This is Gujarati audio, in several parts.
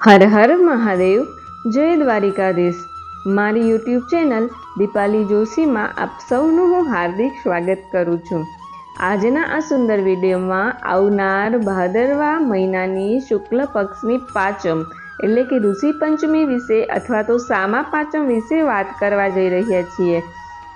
હર હર મહાદેવ, જય દ્વારિકાધીશ। મારી યુટ્યુબ ચેનલ દીપાલી જોશીમાં આપ સૌનું હું હાર્દિક સ્વાગત કરું છું। આજના આ સુંદર વિડીયોમાં આવનાર ભાદરવા મહિનાની શુક્લ પક્ષની પાંચમ એટલે કે ઋષિ પંચમી વિશે અથવા તો સામા પાંચમ વિશે વાત કરવા જઈ રહ્યા છીએ।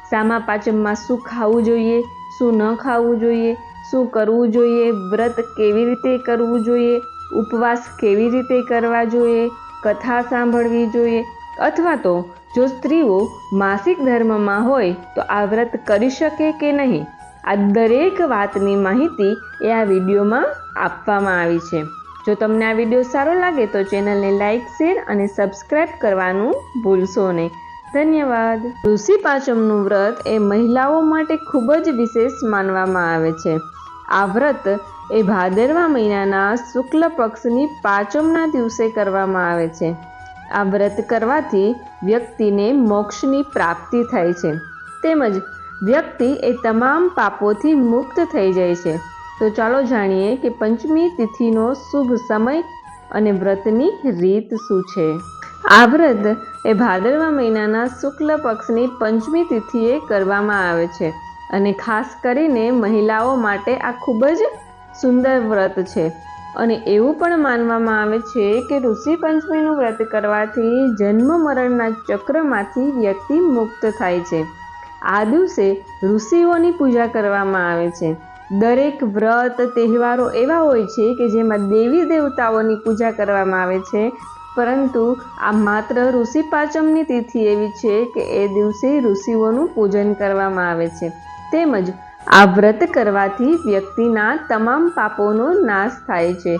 સામા પાંચમમાં શું ખાવું જોઈએ, શું ન ખાવું જોઈએ, શું કરવું જોઈએ, વ્રત કેવી રીતે કરવું જોઈએ, ઉપવાસ કેવી રીતે કરવા જોઈએ, કથા સાંભળવી જોઈએ, અથવા તો જો સ્ત્રીઓ માસિક ધર્મમાં હોય તો આ વ્રત કરી શકે કે નહીં, આ દરેક વાતની માહિતી એ આ વિડીયોમાં આપવામાં આવી છે। જો તમને આ વિડીયો સારો લાગે તો ચેનલને લાઇક, શેર અને સબસ્ક્રાઈબ કરવાનું ભૂલશો નહીં। ધન્યવાદ। ઋષિ પાંચમનું વ્રત એ મહિલાઓ માટે ખૂબ જ વિશેષ માનવામાં આવે છે। આ વ્રત એ ભાદરવા મહિનાના શુક્લ પક્ષની પાંચમના દિવસે કરવામાં આવે છે। આ વ્રત કરવાથી વ્યક્તિને મોક્ષની પ્રાપ્તિ થાય છે, તેમજ વ્યક્તિ એ તમામ પાપોથી મુક્ત થઈ જાય છે। તો ચાલો જાણીએ કે પંચમી તિથિનો શુભ સમય અને વ્રતની રીત શું છે। આ વ્રત એ ભાદરવા મહિનાના શુક્લ પક્ષની પંચમી તિથિએ કરવામાં આવે છે અને ખાસ કરીને મહિલાઓ માટે આ ખૂબ જ સુંદર વ્રત છે। અને એવું પણ માનવામાં આવે છે કે ઋષિ પંચમીનું વ્રત કરવાથી જન્મ મરણના ચક્રમાંથી વ્યક્તિ મુક્ત થાય છે। આ દિવસે ઋષિઓની પૂજા કરવામાં આવે છે। દરેક વ્રત તહેવારો એવા હોય છે કે જેમાં દેવી દેવતાઓની પૂજા કરવામાં આવે છે, પરંતુ આ માત્ર ઋષિ પાંચમની તિથિ એવી છે કે એ દિવસે ઋષિઓનું પૂજન કરવામાં આવે છે, તેમજ આ વ્રત કરવાથી વ્યક્તિના તમામ પાપોનો નાશ થાય છે।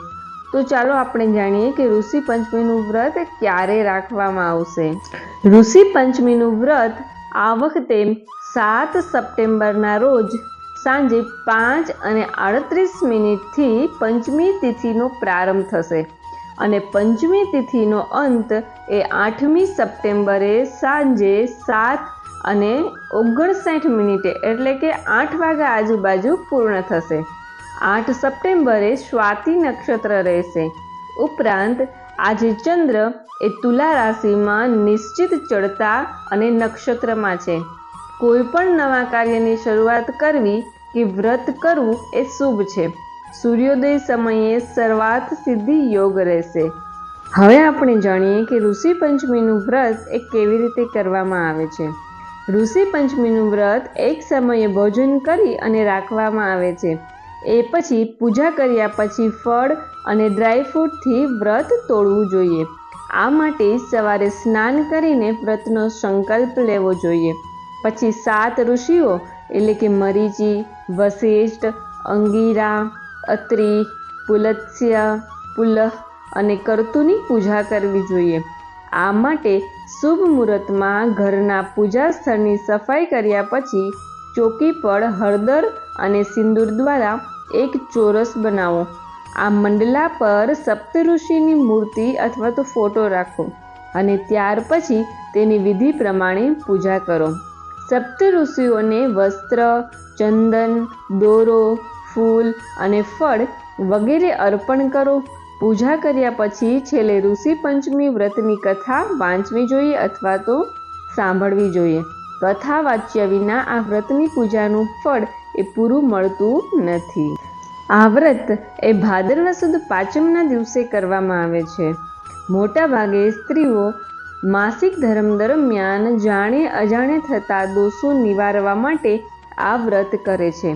તો ચાલો આપણે જાણીએ કે ઋષિ પંચમીનું વ્રત ક્યારે રાખવામાં આવશે। ઋષિ પંચમીનું વ્રત આ વખતે 7 સપ્ટેમ્બરના રોજ સાંજે 5:38 પંચમી તિથિનો પ્રારંભ થશે અને પંચમી તિથિનો અંત એ 8મી સપ્ટેમ્બરે સાંજે 7:59 એટલે કે 8 વાગ્યા આજુબાજુ પૂર્ણ થશે। 8 સપ્ટેમ્બરે સ્વાતિ નક્ષત્ર રહેશે। ઉપરાંત આજે ચંદ્ર એ તુલા રાશિમાં નિશ્ચિત ચડતા અને નક્ષત્રમાં છે। કોઈ પણ નવા કાર્યની શરૂઆત કરવી કે વ્રત કરવું એ શુભ છે। સૂર્યોદય સમયે સર્વાર્થ સિદ્ધિ યોગ રહેશે। હવે આપણે જાણીએ કે ઋષિ પંચમીનું વ્રત એ કેવી રીતે કરવામાં આવે છે। ઋષિ પંચમીનું વ્રત એક સમયે ભોજન કરી અને રાખવામાં આવે છે। એ પછી પૂજા કર્યા પછી ફળ અને ડ્રાયફ્રૂટથી વ્રત તોડવું જોઈએ। આ માટે સવારે સ્નાન કરીને વ્રતનો સંકલ્પ લેવો જોઈએ। પછી 7 ઋષિઓ એટલે કે મરીચી, વશિષ્ઠ, અંગિરા, અત્રિ, પુલત્સ્ય, પુલહ અને કર્તુની પૂજા કરવી જોઈએ। આ માટે શુભ મુહૂર્તમાં ઘરના પૂજા સ્થળની સફાઈ કર્યા પછી ચોકી પર હળદર અને સિંદૂર દ્વારા એક ચોરસ બનાવો। આ મંડલા પર સપ્તઋષિની મૂર્તિ અથવા તો ફોટો રાખો અને ત્યાર પછી તેની વિધિ પ્રમાણે પૂજા કરો। સપ્તઋષિઓને વસ્ત્ર, ચંદન, દોરો, ફૂલ અને ફળ વગેરે અર્પણ કરો। પૂજા કર્યા પછી છેલ્લે ઋષિ પંચમી વ્રતની કથા વાંચવી જોઈએ અથવા તો સાંભળવી જોઈએ। કથા વાંચ્યા વિના આ વ્રતની પૂજાનું ફળ એ પૂરું મળતું નથી। આ વ્રત એ ભાદરવા સુદ પાંચમના દિવસે કરવામાં આવે છે। મોટા ભાગે સ્ત્રીઓ માસિક ધર્મ દરમિયાન જાણે અજાણે થતા દોષો નિવારવા માટે આ વ્રત કરે છે।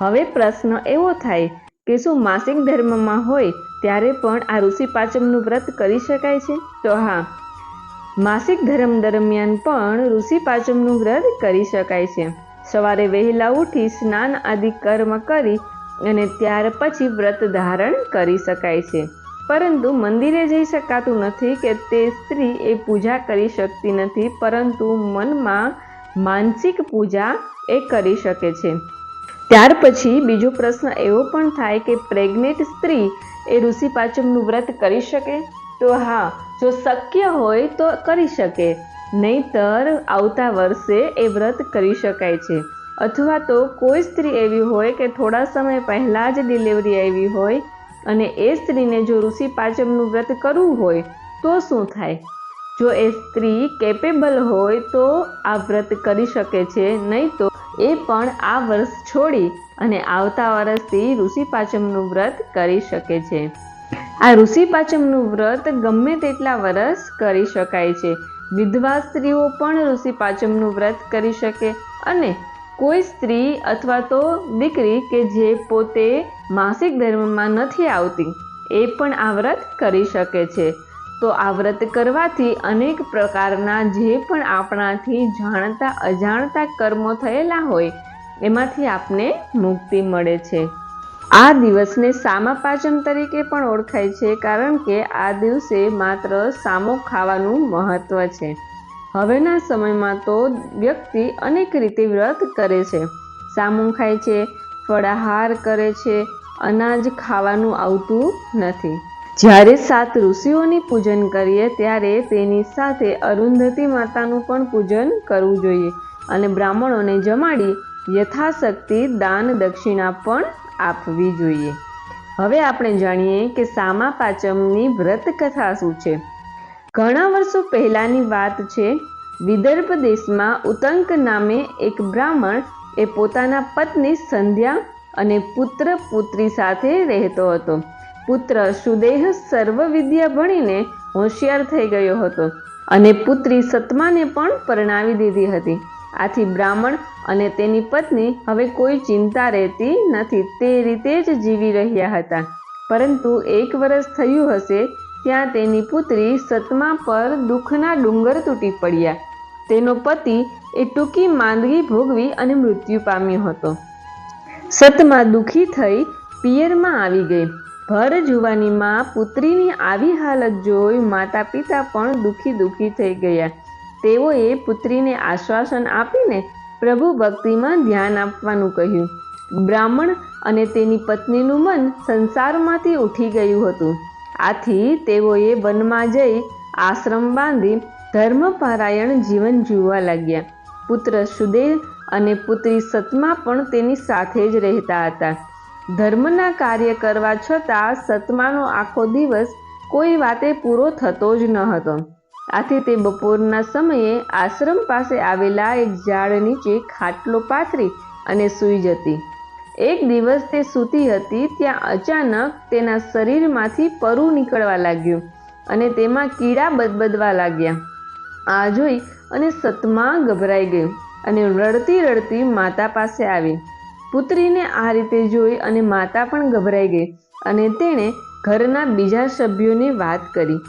હવે પ્રશ્ન એવો થાય કે શું માસિક ધર્મમાં હોય ત્યારે પણ આ ઋષિ પાંચમનું વ્રત કરી શકાય છે? તો હા, માસિક ધર્મ દરમિયાન પણ ઋષિ પાંચમનું વ્રત કરી શકાય છે। સવારે વહેલા ઉઠી સ્નાન આદિ કર્મ કરી અને ત્યાર પછી વ્રત ધારણ કરી શકાય છે, પરંતુ મંદિરે જઈ શકાતું નથી કે તે સ્ત્રી એ પૂજા કરી શકતી નથી, પરંતુ મનમાં માનસિક પૂજા એ કરી શકે છે। ત્યાર પછી બીજો પ્રશ્ન એવો પણ થાય કે પ્રેગ્નેન્ટ સ્ત્રી એ ઋષિ પાંચમનું વ્રત કરી શકે? તો હા, જો શક્ય હોય તો કરી શકે, નહીતર આવતા વર્ષે એ વ્રત કરી શકાય છે। અથવા તો કોઈ સ્ત્રી એવી હોય કે થોડા સમય પહેલાં જ ડિલિવરી આવી હોય અને એ સ્ત્રીને જો ઋષિ પાંચમનું વ્રત કરવું હોય તો શું થાય? જો એ સ્ત્રી કેપેબલ હોય તો આ વ્રત કરી શકે છે, નહીં તો એ પણ આ વર્ષ છોડી અને આવતા વર્ષથી ઋષિ પાંચમનું વ્રત કરી શકે છે. આ ઋષિ પાંચમનું વ્રત ગમે તેટલા વર્ષ કરી શકાય છે. વિધવા સ્ત્રીઓ પણ ઋષિ પાંચમનું વ્રત કરી શકે અને કોઈ સ્ત્રી અથવા તો દીકરી કે જે પોતે માસિક ધર્મમાં નથી આવતી એ પણ આ વ્રત કરી શકે છે. તો આ વ્રત કરવાથી અનેક પ્રકારના જે પણ આપણાથી જાણતા અજાણતા કર્મો થયેલા હોય એમાંથી આપને મુક્તિ મળે છે. આ દિવસને સામા પાંચમ તરીકે પણ ઓળખાય છે, કારણ કે આ દિવસે માત્ર સામો ખાવાનું મહત્વ છે. હવેના સમયમાં તો વ્યક્તિ અનેક રીતે વ્રત કરે છે. સામું ખાય છે, ફળાહાર કરે છે, અનાજ ખાવાનું આવતું નથી. જ્યારે 7 ઋષિઓની પૂજન કરીએ ત્યારે તેની સાથે અરુંધતી માતાનું પણ પૂજન કરવું જોઈએ અને બ્રાહ્મણોને જમાડી યથાશક્તિ દાન દક્ષિણા પણ આપવી જોઈએ. હવે આપણે જાણીએ કે સામા પાંચમની વ્રત કથા શું છે. ઘણા વર્ષો પહેલાની વાત છે. વિદર્ભ દેશમાં ઉતંક નામે એક બ્રાહ્મણ એ પોતાના પત્ની સંધ્યા અને પુત્ર પુત્રી સાથે રહેતો હતો. પુત્ર સુદેહ સર્વ વિદ્યા ભણીને હોશિયાર થઈ ગયો હતો અને પુત્રી સતમાને પણ પરણાવી દીધી હતી. આથી બ્રાહ્મણ અને તેની પત્ની હવે કોઈ ચિંતા રહેતી નથી, તે રીતે જ જીવી રહ્યા હતા. પરંતુ 1 વર્ષ થયું હશે ત્યાં તેની પુત્રી સતમા પર દુઃખના ડુંગર તૂટી પડ્યા. તેનો પતિ એ ટૂંકી માંદગી ભોગવી અને મૃત્યુ પામ્યો હતો. સતમા દુઃખી થઈ પિયરમાં આવી ગઈ. ભર જુવાનીમાં પુત્રીની આવી હાલત જોઈ માતા પિતા પણ દુઃખી થઈ ગયા. તેઓએ પુત્રીને આશ્વાસન આપીને પ્રભુ ભક્તિમાં ધ્યાન આપવાનું કહ્યું. બ્રાહ્મણ અને તેની પત્નીનું મન સંસારમાંથી ઉઠી ગયું હતું. આથી તેઓએ વનમાં જઈ આશ્રમ બાંધી ધર્મપરાયણ જીવન જીવવા લાગ્યા. પુત્ર સુદેહ અને પુત્રી સતમા પણ તેની સાથે જ રહેતા હતા. ધર્મના કાર્ય કરવા છતાં સતમાનો આખો દિવસ કોઈ વાતે પૂરો થતો જ ન હતો. આથી તે બપોરના સમયે આશ્રમ પાસે આવેલા એક ઝાડ નીચે ખાટલો પાથરી અને સૂઈ જતી. એક દિવસ તે સૂતી હતી ત્યાં અચાનક તેના શરીરમાંથી પરુ નીકળવા લાગ્યું અને તેમાં કીડા બદબદવા લાગ્યા. આ જોઈ અને સતમા ગભરાઈ ગઈ અને રડતી રડતી માતા પાસે આવી. પુત્રીને આ રીતે જોઈ અને માતા પણ ગભરાઈ ગઈ અને તેણે ઘરના બીજા સભ્યોને વાત કરી.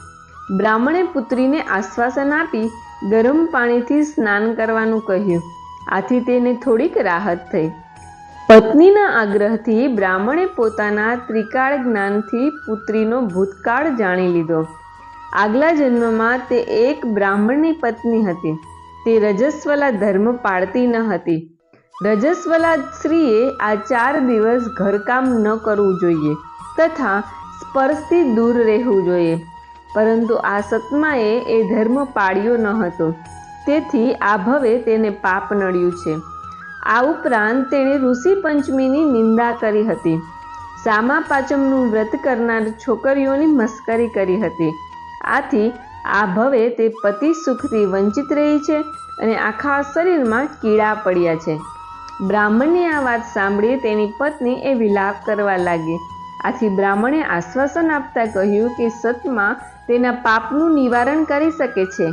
બ્રાહ્મણે પુત્રીને આશ્વાસન આપી ગરમ પાણીથી સ્નાન કરવાનું કહ્યું. આથી તેને થોડીક રાહત થઈ. પત્નીના આગ્રહથી બ્રાહ્મણે પોતાના ત્રિકાળ જ્ઞાનથી પુત્રીનો ભૂતકાળ જાણી લીધો. આગલા જન્મમાં તે એક બ્રાહ્મણની પત્ની હતી. તે રજસ્વલા ધર્મ પાળતી ન હતી. રજસ્વલા સ્ત્રીએ આ 4 દિવસ ઘરકામ ન કરવું જોઈએ તથા સ્પર્શથી દૂર રહેવું જોઈએ. પરંતુ આ સતમાએ એ ધર્મ પાળ્યો ન હતો, તેથી આ ભવે તેને પાપ નડ્યું છે. આ ઉપરાંત તેણે ઋષિ પંચમીની નિંદા કરી હતી. સામા પાંચમનું વ્રત કરનાર છોકરીઓની મસ્કરી કરી હતી. આથી આ ભવે તે પતિ સુખથી વંચિત રહી છે અને આખા શરીરમાં કીડા પડ્યા છે. બ્રાહ્મણની આ વાત સાંભળી તેની પત્ની એ વિલાપ કરવા લાગી. આથી બ્રાહ્મણે આશ્વાસન આપતા કહ્યું કે સતમા તેના પાપનું નિવારણ કરી શકે છે.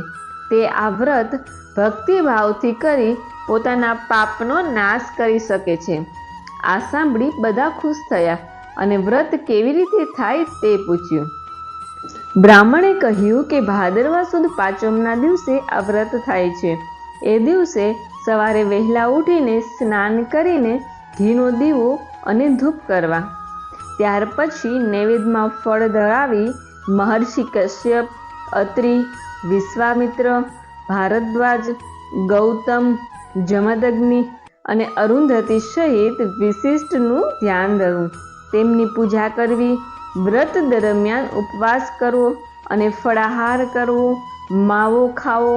તે આ વ્રત ભક્તિભાવથી કરી પોતાના પાપનો નાશ કરી શકે છે. આ સાંભળી બધા ખુશ થયા અને વ્રત કેવી રીતે થાય તે પૂછ્યું. બ્રાહ્મણે કહ્યું કે ભાદરવા સુદ પાંચમના દિવસે આ વ્રત થાય છે. એ દિવસે સવારે વહેલા ઉઠીને સ્નાન કરીને ઘીનો દીવો અને ધૂપ કરવા. ત્યાર પછી નૈવેદ્યમાં ફળ ધરાવી મહર્ષિ કશ્યપ, અત્રિ, વિશ્વામિત્ર, ભારદ્વાજ, ગૌતમ, જમદગ્નિ અને અરુંધતી સહિત વિશિષ્ટનું ધ્યાન ધરવું, તેમની પૂજા કરવી, વ્રત દરમિયાન ઉપવાસ કરવો અને ફળાહાર કરવો, માવો ખાવો.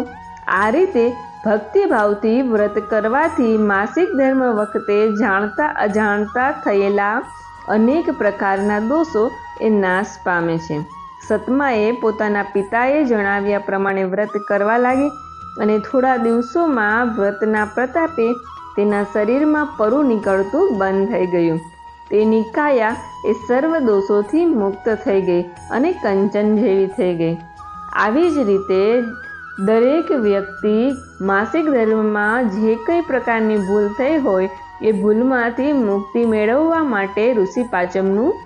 આ રીતે ભક્તિભાવથી વ્રત કરવાથી માસિક ધર્મ વખતે જાણતા અજાણતા થયેલા અનેક પ્રકારના દોષો એ નાશ પામે છે. સતમાએ પોતાના પિતાએ જણાવ્યા પ્રમાણે વ્રત કરવા લાગી અને થોડા દિવસોમાં વ્રતના પ્રતાપે તેના શરીરમાં પરુ નીકળતું બંધ થઈ ગયું. તેની કાયા એ સર્વ દોષોથી મુક્ત થઈ ગઈ અને કંચન જેવી થઈ ગઈ. આવી જ રીતે દરેક વ્યક્તિ માસિક ધર્મમાં જે કંઈ પ્રકારની ભૂલ થઈ હોય એ ભૂલમાંથી મુક્તિ મેળવવા માટે ઋષિ પાંચમનું